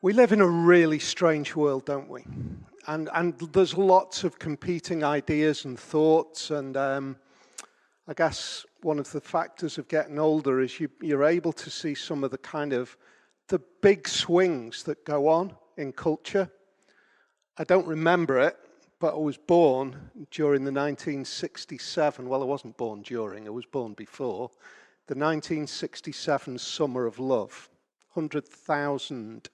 We live in a really strange world, don't we? And there's lots of competing ideas and thoughts, and I guess one of the factors of getting older is you're able to see some of the big swings that go on in culture. I don't remember it, but I was born during the 1967, well, I wasn't born during, I was born before, the 1967 Summer of Love. 100,000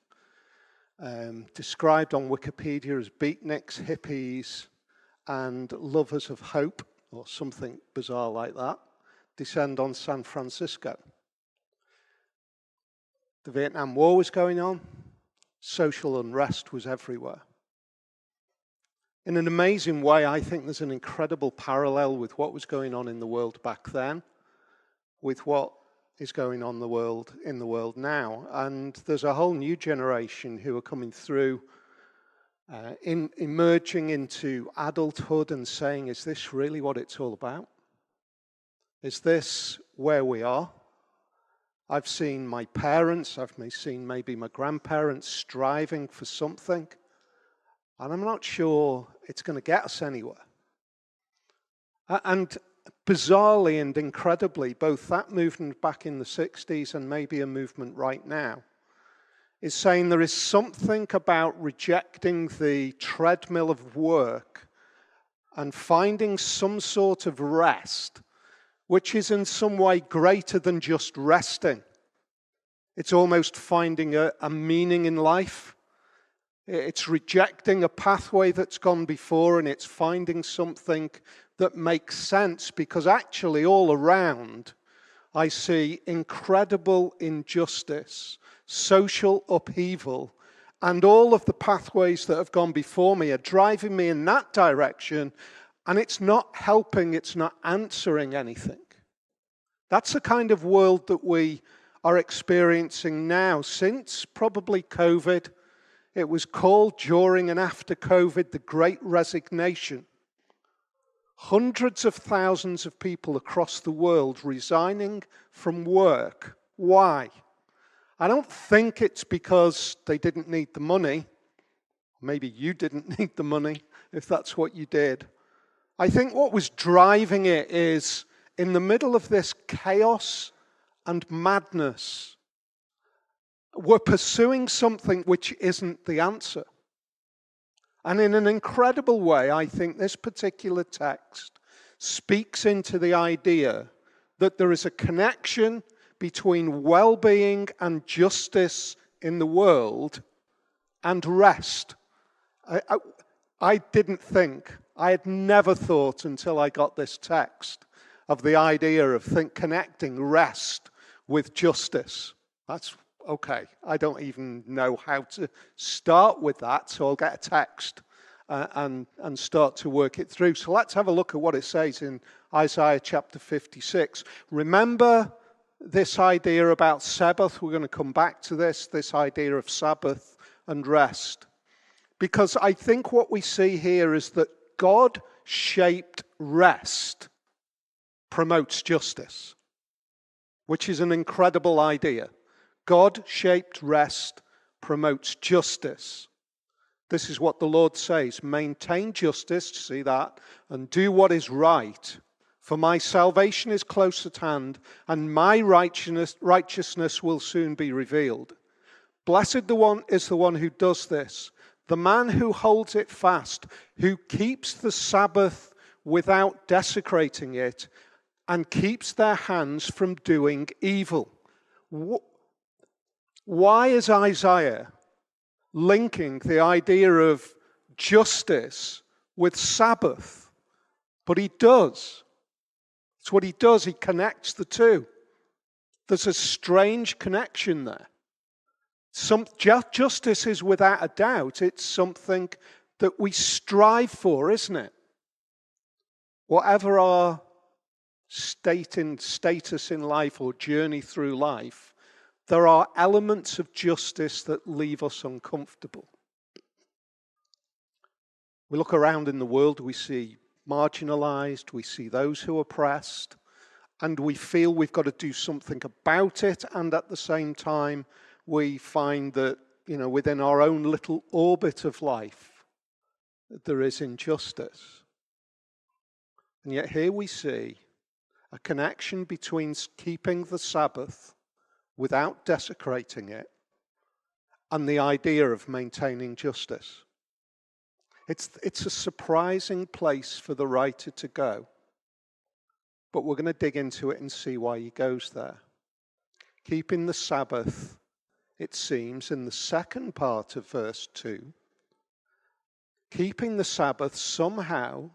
described on Wikipedia as beatniks, hippies, and lovers of hope, or something bizarre like that, descend on San Francisco. The Vietnam War was going on. Social unrest was everywhere. In an amazing way, I think there's an incredible parallel with what was going on in the world back then, with what is going on in the world now. And there's a whole new generation who are coming through, emerging into adulthood and saying, is this really what it's all about? Is this where we are? I've seen my parents, I've seen maybe my grandparents striving for something, and I'm not sure it's going to get us anywhere. And bizarrely and incredibly, both that movement back in the 60s and maybe a movement right now is saying there is something about rejecting the treadmill of work and finding some sort of rest, which is in some way greater than just resting. It's almost finding a meaning in life. It's rejecting a pathway that's gone before, and it's finding something that makes sense, because actually all around I see incredible injustice, social upheaval, and all of the pathways that have gone before me are driving me in that direction, and it's not helping, it's not answering anything. That's the kind of world that we are experiencing now since probably COVID. It was called during and after COVID the Great Resignation. Hundreds of thousands of people across the world resigning from work. Why? I don't think it's because they didn't need the money. Maybe you didn't need the money if that's what you did. I think what was driving it is, in the middle of this chaos and madness, we're pursuing something which isn't the answer. And in an incredible way, I think this particular text speaks into the idea that there is a connection between well-being and justice in the world and rest. I had never thought until I got this text of the idea of connecting rest with justice. That's okay. I don't even know how to start with that, so I'll get a text and start to work it through. So let's have a look at what it says in Isaiah chapter 56. Remember this idea about Sabbath. We're going to come back to this idea of Sabbath and rest. Because I think what we see here is that God-shaped rest promotes justice, which is an incredible idea. God-shaped rest promotes justice. This is what the Lord says: maintain justice, see that, and do what is right, for my salvation is close at hand, and my righteousness will soon be revealed. Blessed is the one who does this, the man who holds it fast, who keeps the Sabbath without desecrating it, and keeps their hands from doing evil. Why is Isaiah linking the idea of justice with Sabbath? But he does. It's what he does. He connects the two. There's a strange connection there. Justice is without a doubt, it's something that we strive for, isn't it? Whatever our status in life or journey through life, there are elements of justice that leave us uncomfortable. We look around in the world, we see marginalized, we see those who are oppressed, and we feel we've got to do something about it, and at the same time, we find that within our own little orbit of life, there is injustice. And yet here we see a connection between keeping the Sabbath without desecrating it and the idea of maintaining justice. It's a surprising place for the writer to go, but we're going to dig into it and see why he goes there. Keeping the Sabbath, it seems, in the second part of verse 2, keeping the Sabbath somehow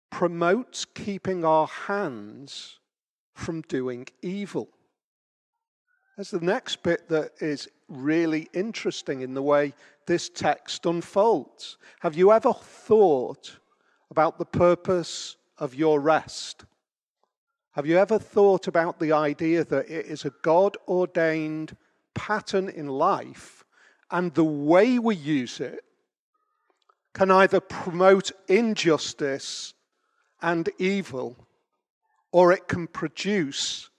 promotes keeping our hands from doing evil. There's the next bit that is really interesting in the way this text unfolds. Have you ever thought about the purpose of your rest? Have you ever thought about the idea that it is a God-ordained pattern in life, and the way we use it can either promote injustice and evil, or it can produce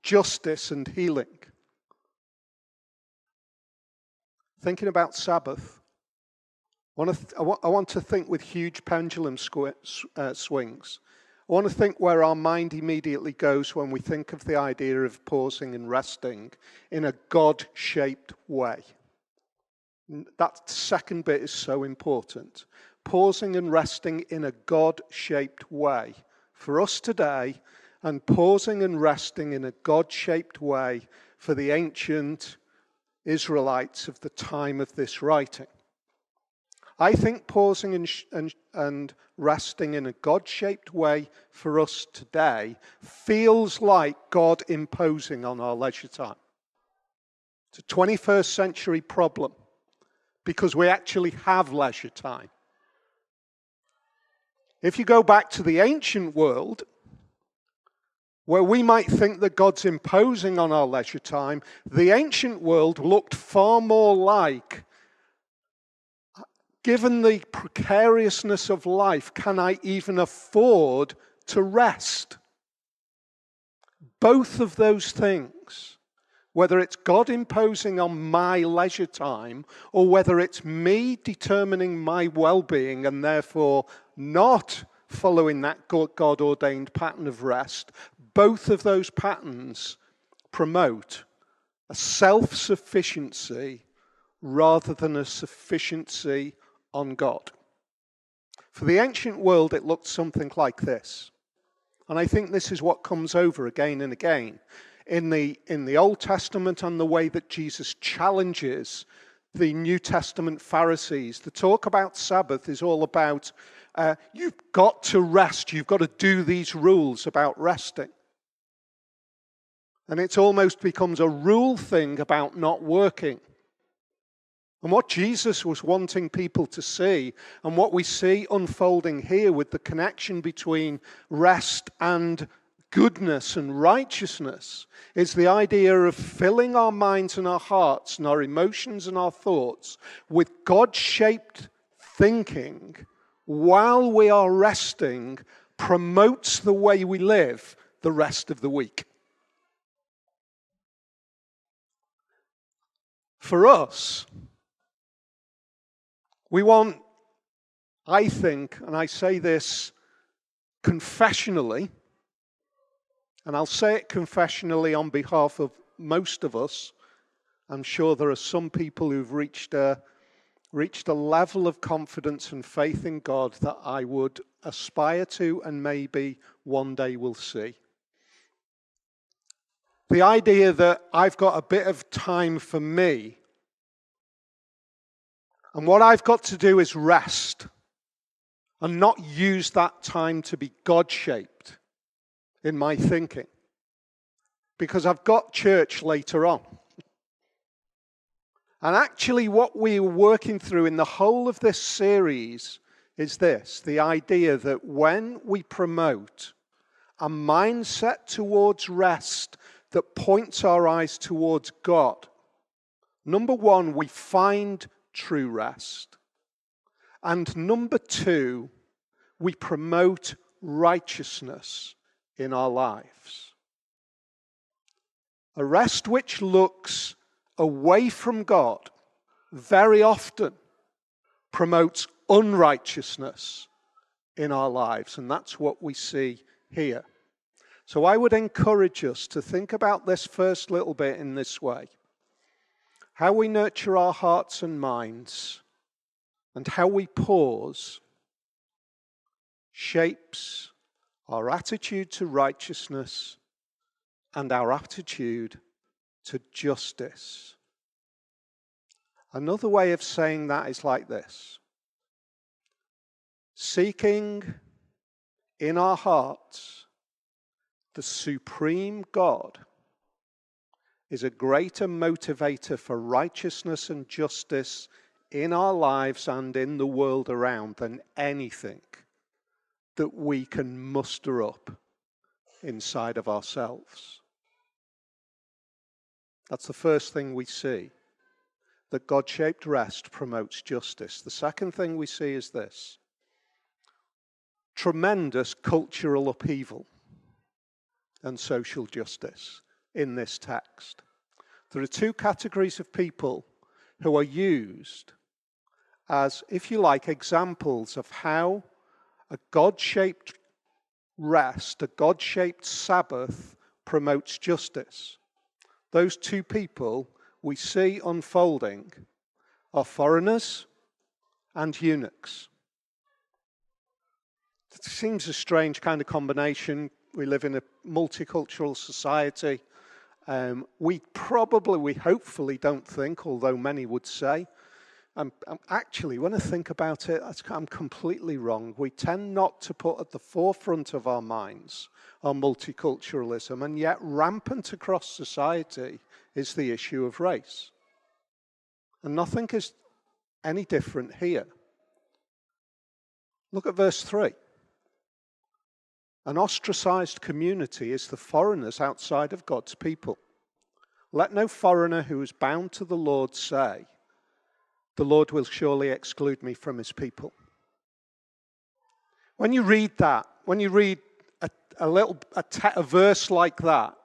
justice and healing? Thinking about Sabbath, I want to think with huge pendulum swings. I want to think where our mind immediately goes when we think of the idea of pausing and resting in a God-shaped way. That second bit is so important. Pausing and resting in a God-shaped way. For us today, and pausing and resting in a God-shaped way for the ancient Israelites of the time of this writing. I think pausing and resting in a God-shaped way for us today feels like God imposing on our leisure time. It's a 21st century problem because we actually have leisure time. If you go back to the ancient world, where we might think that God's imposing on our leisure time, the ancient world looked far more like, given the precariousness of life, can I even afford to rest? Both of those things, whether it's God imposing on my leisure time or whether it's me determining my well-being and therefore not following that God-ordained pattern of rest, both of those patterns promote a self-sufficiency rather than a sufficiency on God. For the ancient world, it looked something like this. And I think this is what comes over again and again in the Old Testament and the way that Jesus challenges the New Testament Pharisees. The talk about Sabbath is all about you've got to rest. You've got to do these rules about resting. And it almost becomes a rule thing about not working. And what Jesus was wanting people to see, and what we see unfolding here with the connection between rest and goodness and righteousness, is the idea of filling our minds and our hearts and our emotions and our thoughts with God-shaped thinking while we are resting promotes the way we live the rest of the week. For us, we want, I think, and I say this confessionally, and I'll say it confessionally on behalf of most of us. I'm sure there are some people who've reached a level of confidence and faith in God that I would aspire to and maybe one day will see. The idea that I've got a bit of time for me, and what I've got to do is rest and not use that time to be God-shaped in my thinking, because I've got church later on. And actually what we're working through in the whole of this series is this, the idea that when we promote a mindset towards rest that points our eyes towards God, number one, we find true rest. And number two, we promote righteousness in our lives. A rest which looks away from God very often promotes unrighteousness in our lives, and that's what we see here. So I would encourage us to think about this first little bit in this way. How we nurture our hearts and minds and how we pause shapes our attitude to righteousness and our attitude to justice. Another way of saying that is like this. Seeking in our hearts the supreme God is a greater motivator for righteousness and justice in our lives and in the world around than anything that we can muster up inside of ourselves. That's the first thing we see, that God-shaped rest promotes justice. The second thing we see is this: tremendous cultural upheaval and social justice in this text. There are two categories of people who are used as, if you like, examples of how a God-shaped rest, a God-shaped Sabbath promotes justice. Those two people we see unfolding are foreigners and eunuchs. It seems a strange kind of combination. We live in a multicultural society. We hopefully don't think, although many would say, actually, when I think about it, I'm completely wrong. We tend not to put at the forefront of our minds our multiculturalism, and yet rampant across society is the issue of race. And nothing is any different here. Look at verse 3. An ostracized community is the foreigners outside of God's people. Let no foreigner who is bound to the Lord say, "The Lord will surely exclude me from his people." When you read that, when you read a verse like that,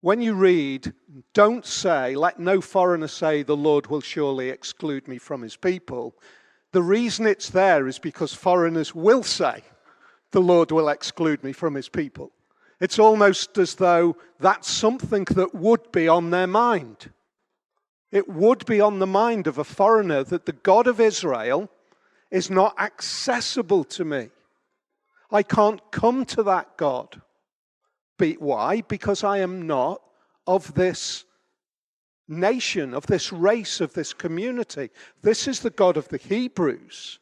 when you read, "Don't say, let no foreigner say, the Lord will surely exclude me from his people," the reason it's there is because foreigners will say, "The Lord will exclude me from his people." It's almost as though that's something that would be on their mind. It would be on the mind of a foreigner that the God of Israel is not accessible to me. I can't come to that God. Why? Because I am not of this nation, of this race, of this community. This is the God of the Hebrews,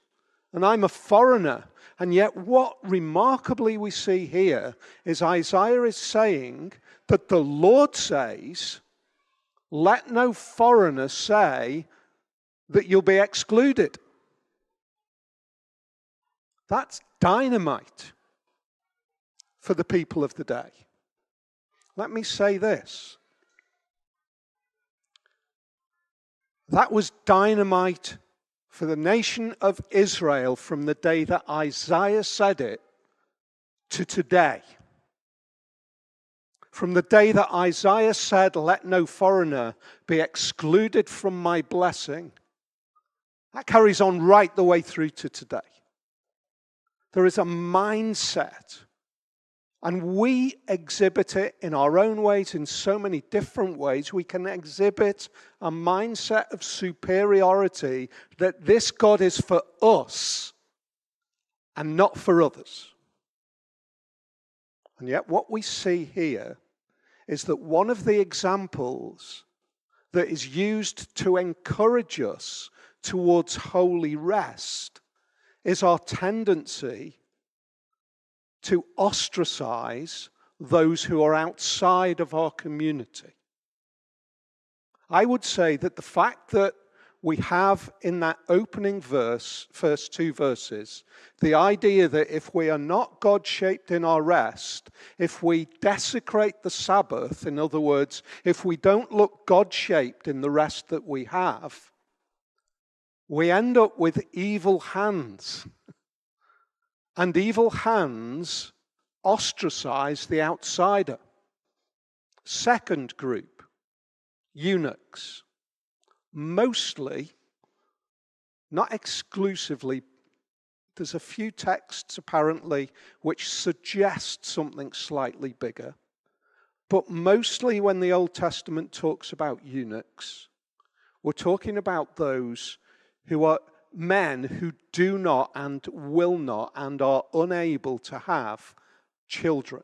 and I'm a foreigner. And yet what remarkably we see here is Isaiah is saying that the Lord says, let no foreigner say that you'll be excluded. That's dynamite for the people of the day. Let me say this. That was dynamite for the nation of Israel from the day that Isaiah said it to today. From the day that Isaiah said, "Let no foreigner be excluded from my blessing," that carries on right the way through to today. There is a mindset, and we exhibit it in our own ways, in so many different ways. We can exhibit a mindset of superiority that this God is for us and not for others. And yet what we see here is that one of the examples that is used to encourage us towards holy rest is our tendency to ostracize those who are outside of our community. I would say that the fact that we have in that opening verse, first two verses, the idea that if we are not God-shaped in our rest, if we desecrate the Sabbath, in other words, if we don't look God-shaped in the rest that we have, we end up with evil hands. And evil hands ostracize the outsider. Second group, eunuchs. Mostly, not exclusively, there's a few texts apparently which suggest something slightly bigger. But mostly when the Old Testament talks about eunuchs, we're talking about those who are men who do not and will not and are unable to have children.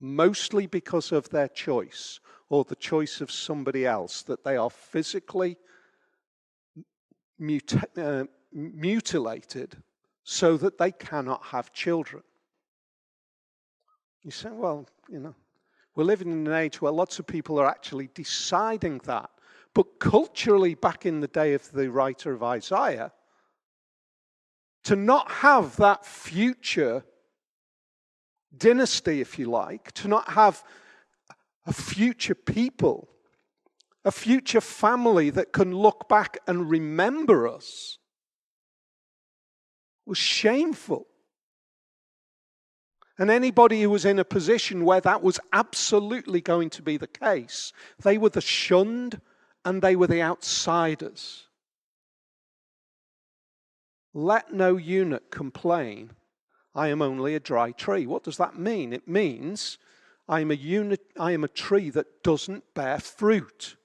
Mostly because of their choice or the choice of somebody else, that they are physically mutilated so that they cannot have children. You say, well, we're living in an age where lots of people are actually deciding that. But culturally, back in the day of the writer of Isaiah, to not have that future dynasty, if you like, to not have a future people, a future family that can look back and remember us, was shameful. And anybody who was in a position where that was absolutely going to be the case, they were the shunned and they were the outsiders. Let no eunuch complain, I am only a dry tree. What does that mean? It means I am a tree that doesn't bear fruit.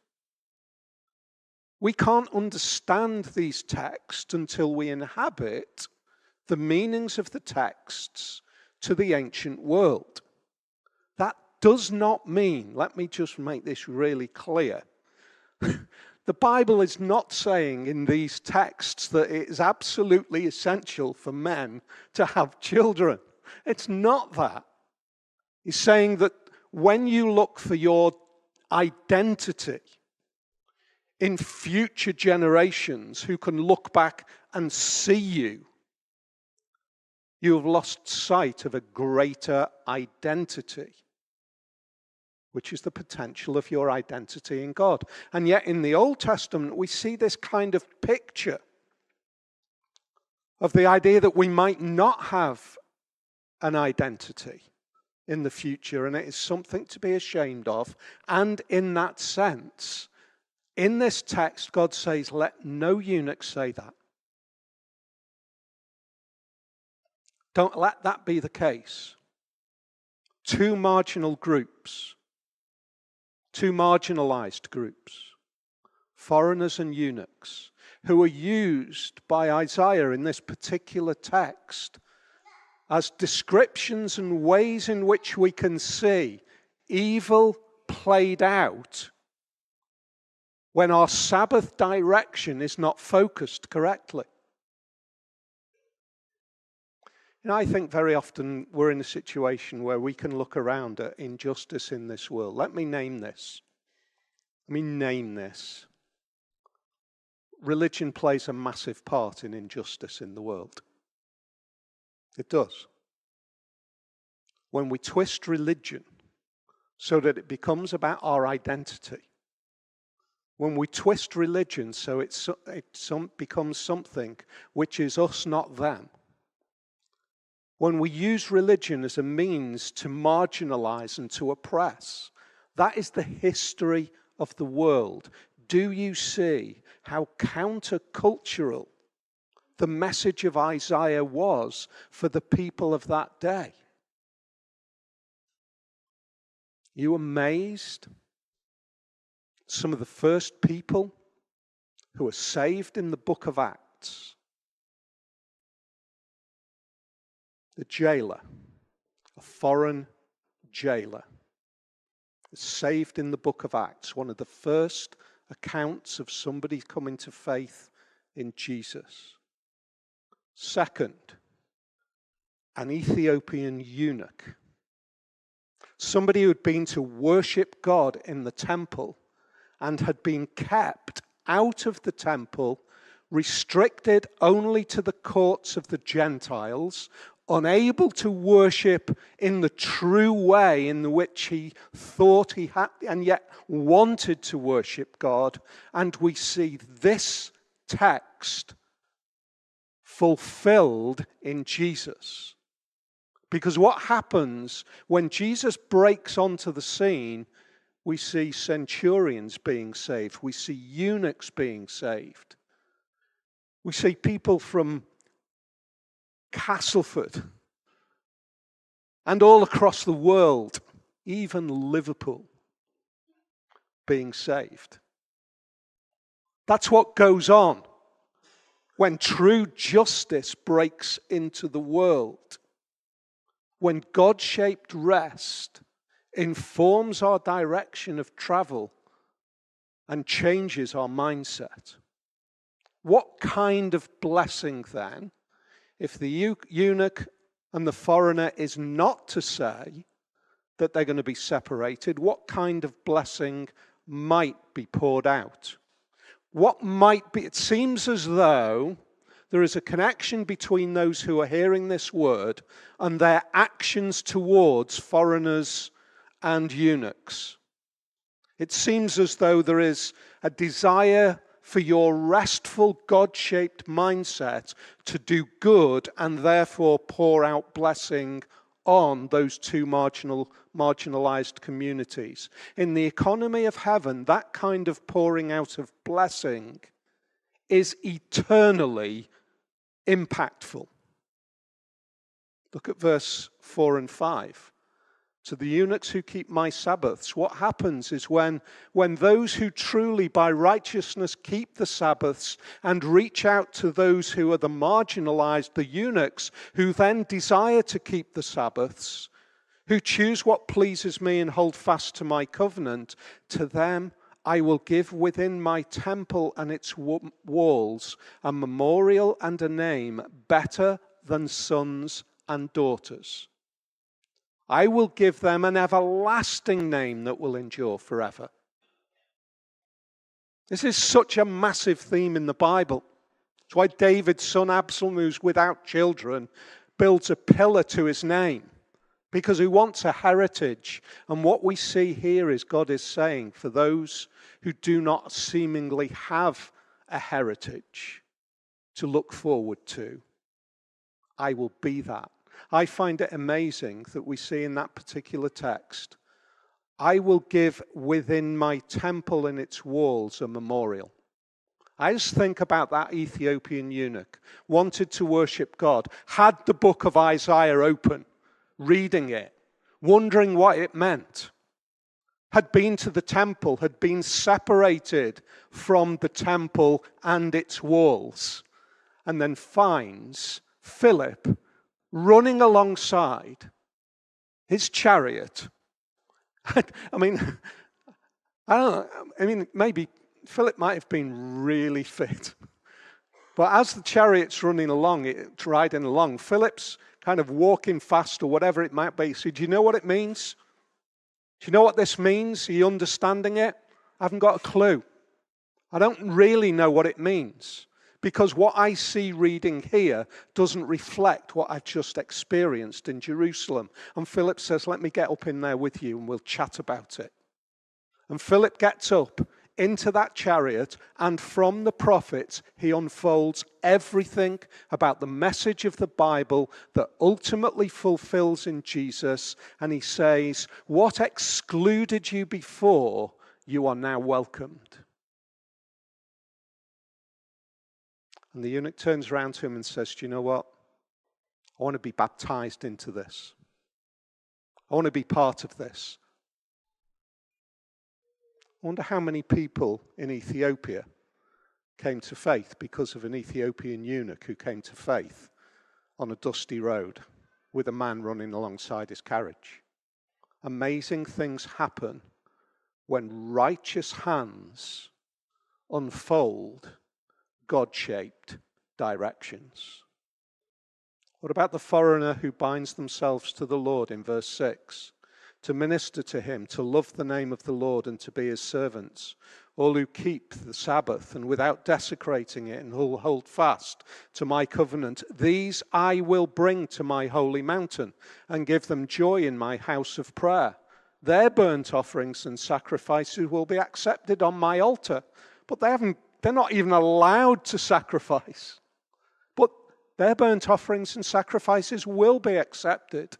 We can't understand these texts until we inhabit the meanings of the texts to the ancient world. That does not mean, let me just make this really clear, the Bible is not saying in these texts that it is absolutely essential for men to have children. It's not that. It's saying that when you look for your identity in future generations who can look back and see you, you have lost sight of a greater identity, which is the potential of your identity in God. And yet in the Old Testament, we see this kind of picture of the idea that we might not have an identity in the future, and it is something to be ashamed of. And in that sense, in this text, God says, let no eunuch say that. Don't let that be the case. Two marginalized groups, foreigners and eunuchs, who are used by Isaiah in this particular text as descriptions and ways in which we can see evil played out when our Sabbath direction is not focused correctly. I think very often we're in a situation where we can look around at injustice in this world. Let me name this. Religion plays a massive part in injustice in the world. It does. When we twist religion so that it becomes about our identity, when we twist religion so it becomes something which is us, not them, when we use religion as a means to marginalize and to oppress, that is the history of the world. Do you see how countercultural the message of Isaiah was for the people of that day? Are you amazed? Some of the first people who were saved in the book of Acts, the jailer, a foreign jailer, is saved in the book of Acts, one of the first accounts of somebody coming to faith in Jesus. Second, an Ethiopian eunuch, somebody who had been to worship God in the temple and had been kept out of the temple, restricted only to the courts of the Gentiles, unable to worship in the true way in which he thought he had and yet wanted to worship God. And we see this text fulfilled in Jesus. Because what happens when Jesus breaks onto the scene, We see centurions being saved. We see eunuchs being saved. We see people from Castleford and all across the world, even Liverpool, being saved. That's what goes on when true justice breaks into the world. When God-shaped rest informs our direction of travel and changes our mindset. What kind of blessing then, if the eunuch and the foreigner is not to say that they're going to be separated, what kind of blessing might be poured out? What might be, it seems as though there is a connection between those who are hearing this word and their actions towards foreigners and eunuchs. It seems as though there is a desire for your restful, God-shaped mindset to do good and therefore pour out blessing on those two marginalized communities. In the economy of heaven, that kind of pouring out of blessing is eternally impactful. Look at verse 4 and 5. To the eunuchs who keep my Sabbaths, what happens is when those who truly by righteousness keep the Sabbaths and reach out to those who are the marginalized, the eunuchs, who then desire to keep the Sabbaths, who choose what pleases me and hold fast to my covenant, to them I will give within my temple and its walls a memorial and a name better than sons and daughters. I will give them an everlasting name that will endure forever. This is such a massive theme in the Bible. It's why David's son Absalom, who's without children, builds a pillar to his name, because he wants a heritage. And what we see here is God is saying, for those who do not seemingly have a heritage to look forward to, I will be that. I find it amazing that we see in that particular text, I will give within my temple and its walls a memorial. I just think about that Ethiopian eunuch, wanted to worship God, had the book of Isaiah open, reading it, wondering what it meant, had been to the temple, had been separated from the temple and its walls, and then finds Philip running alongside his chariot. I mean, maybe Philip might have been really fit. But as the chariot's riding along, Philip's kind of walking fast or whatever it might be. So do you know what it means? Do you know what this means? Are you understanding it? I haven't got a clue. I don't really know what it means. Because what I see reading here doesn't reflect what I've just experienced in Jerusalem. And Philip says, let me get up in there with you and we'll chat about it. And Philip gets up into that chariot, and from the prophets, he unfolds everything about the message of the Bible that ultimately fulfills in Jesus. And he says, what excluded you before, you are now welcomed. And the eunuch turns around to him and says, do you know what? I want to be baptized into this. I want to be part of this. I wonder how many people in Ethiopia came to faith because of an Ethiopian eunuch who came to faith on a dusty road with a man running alongside his carriage. Amazing things happen when righteous hands unfold God-shaped directions. What about the foreigner who binds themselves to the Lord in verse 6? To minister to him, to love the name of the Lord and to be his servants. All who keep the Sabbath and without desecrating it and who hold fast to my covenant, these I will bring to my holy mountain and give them joy in my house of prayer. Their burnt offerings and sacrifices will be accepted on my altar. But they're not even allowed to sacrifice. But their burnt offerings and sacrifices will be accepted.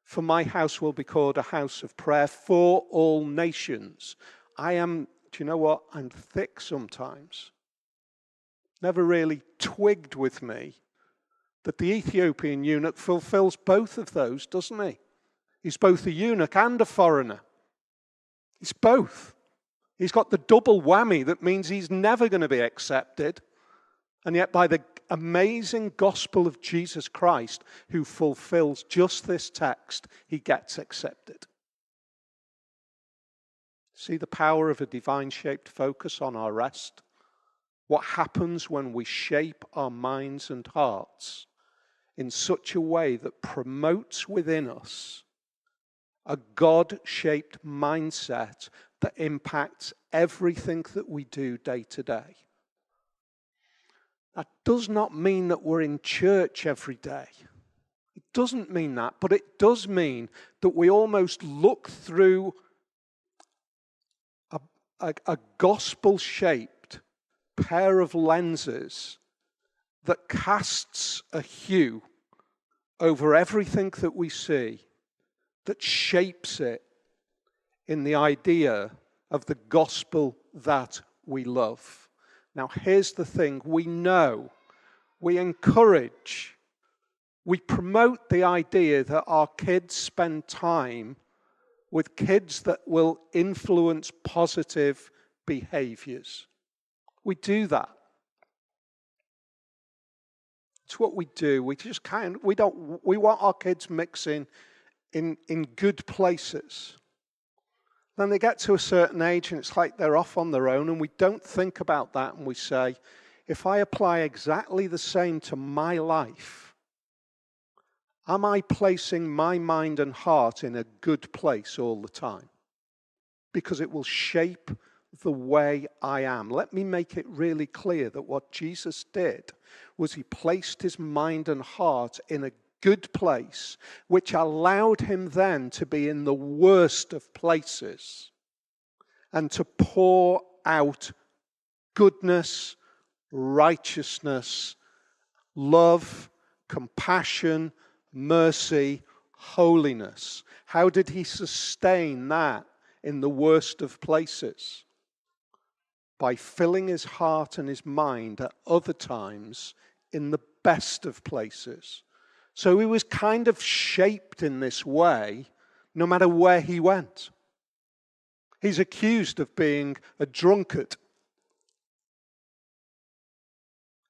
For my house will be called a house of prayer for all nations. Do you know what? I'm thick sometimes. Never really twigged with me that the Ethiopian eunuch fulfills both of those, doesn't he? He's both a eunuch and a foreigner. He's both. He's got the double whammy that means he's never going to be accepted. And yet by the amazing gospel of Jesus Christ, who fulfills just this text, he gets accepted. See the power of a divine-shaped focus on our rest? What happens when we shape our minds and hearts in such a way that promotes within us a God-shaped mindset that impacts everything that we do day to day. That does not mean that we're in church every day. It doesn't mean that, but it does mean that we almost look through a gospel-shaped pair of lenses that casts a hue over everything that we see, that shapes it in the idea of the gospel that we love. Now, here's the thing. We know, we encourage, we promote the idea that our kids spend time with kids that will influence positive behaviors. We do that. It's what we do. We want our kids mixing in good places. Then they get to a certain age and it's like they're off on their own, and we don't think about that, and we say, if I apply exactly the same to my life, am I placing my mind and heart in a good place all the time? Because it will shape the way I am. Let me make it really clear that what Jesus did was he placed his mind and heart in a good place, which allowed him then to be in the worst of places and to pour out goodness, righteousness, love, compassion, mercy, holiness. How did he sustain that in the worst of places? By filling his heart and his mind at other times in the best of places. So he was kind of shaped in this way no matter where he went. He's accused of being a drunkard.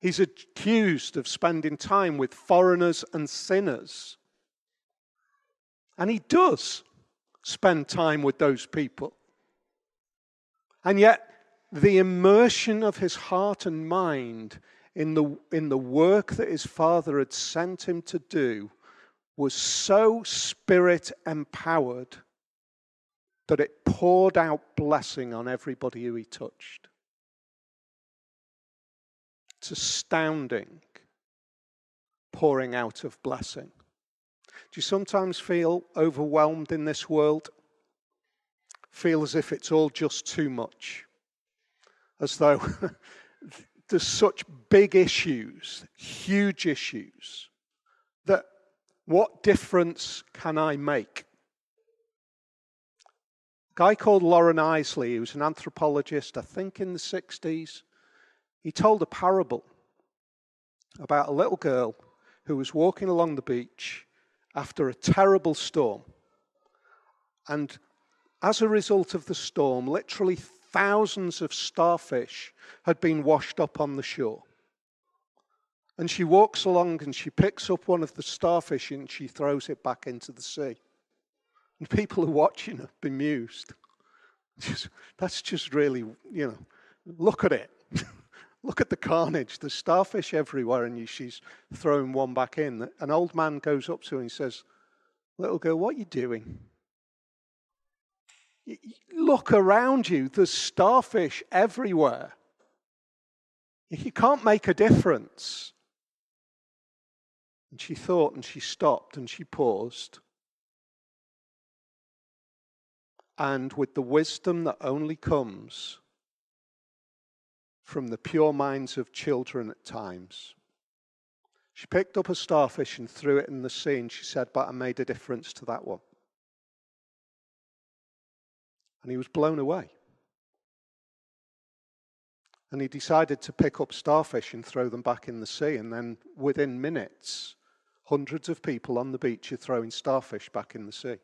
He's accused of spending time with foreigners and sinners. And he does spend time with those people. And yet, the immersion of his heart and mind in the work that his Father had sent him to do was so Spirit-empowered that it poured out blessing on everybody who he touched. It's astounding, pouring out of blessing. Do you sometimes feel overwhelmed in this world? Feel as if it's all just too much? As though there's such big issues, huge issues, that what difference can I make? A guy called Lauren Isley, who was an anthropologist, I think in the 60s, he told a parable about a little girl who was walking along the beach after a terrible storm. And as a result of the storm, literally thousands of starfish had been washed up on the shore. And she walks along and she picks up one of the starfish and she throws it back into the sea. And people are watching her, bemused. That's just really, look at it. Look at the carnage. There's starfish everywhere and she's throwing one back in. An old man goes up to her and says, "Little girl, what are you doing? Look around you. There's starfish everywhere. You can't make a difference." And she thought and she stopped and she paused. And with the wisdom that only comes from the pure minds of children at times, She picked up a starfish and threw it in the sea, and she said, but I made a difference to that one. And he was blown away. And he decided to pick up starfish and throw them back in the sea. And then within minutes, hundreds of people on the beach are throwing starfish back in the sea.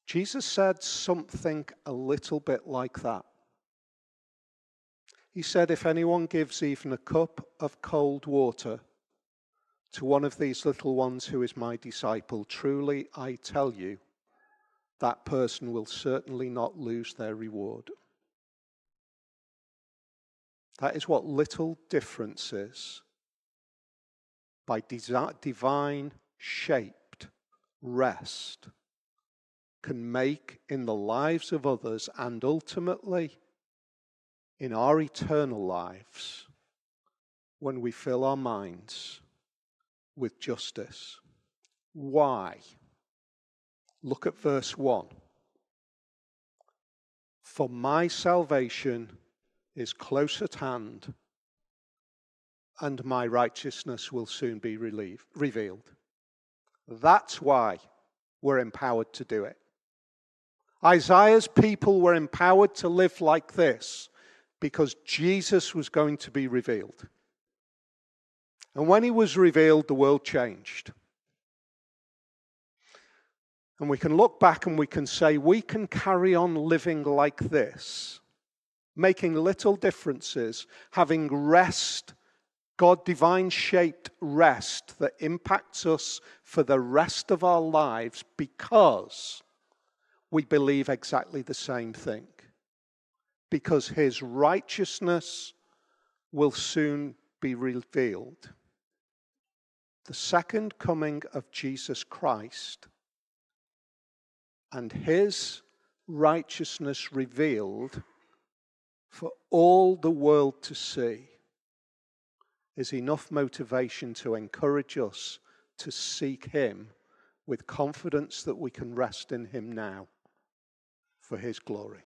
Jesus said something a little bit like that. He said, if anyone gives even a cup of cold water to one of these little ones who is my disciple, truly I tell you, that person will certainly not lose their reward. That is what little differences by divine shaped rest can make in the lives of others and ultimately in our eternal lives when we fill our minds with justice. Why? Look at verse 1. For my salvation is close at hand, and my righteousness will soon be revealed. That's why we're empowered to do it. Isaiah's people were empowered to live like this because Jesus was going to be revealed. And when he was revealed, the world changed. And we can look back and we can say we can carry on living like this, making little differences, having rest, God divine-shaped rest that impacts us for the rest of our lives because we believe exactly the same thing. Because his righteousness will soon be revealed. The second coming of Jesus Christ and his righteousness revealed for all the world to see is enough motivation to encourage us to seek him with confidence that we can rest in him now for his glory.